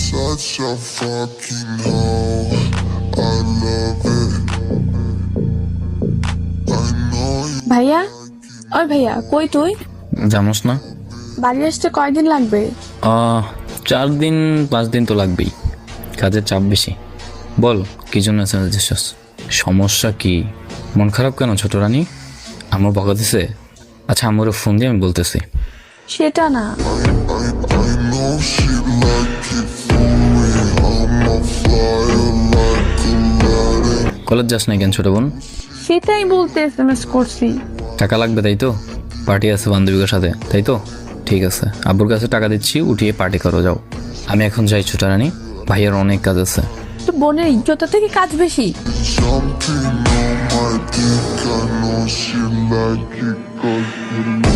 such a fucking hoe. I love it. I know you. ভাইয়া, ওই ভাইয়া কই তুই? জানোস না? বাড়ি আসতে কয়দিন লাগবে? 4 দিন 5 দিন তো লাগবেই, কাজের চাপ বেশি। বল কি জন্য এসএমএস দিছিস? সমস্যা কি? মন খারাপ কেন ছোট রানী? আমার বকা দিছে? আচ্ছা আমার ফোন দিয়ে আমি বলতেছি। সেটা না, I know she like it for me. I'm a flyer like a ladder. College যাস না কেন ছোট বোন? সেটাই বলতে এসএমএস করছি। টাকা লাগবে তাই তো? পার্টি আছে বান্ধবীদের সাথে তাই তো? ঠিক আছে, আব্বুর কাছে টাকা দিচ্ছি, উঠিয়ে পার্টি করো যাও। আমি এখন যাই ছোট রানী, ভাইয়ের অনেক কাজ আছে। তো বোনের ইজ্জতা থেকে কাজ বেশি। Jumping on my dick, I know she like it 'cause you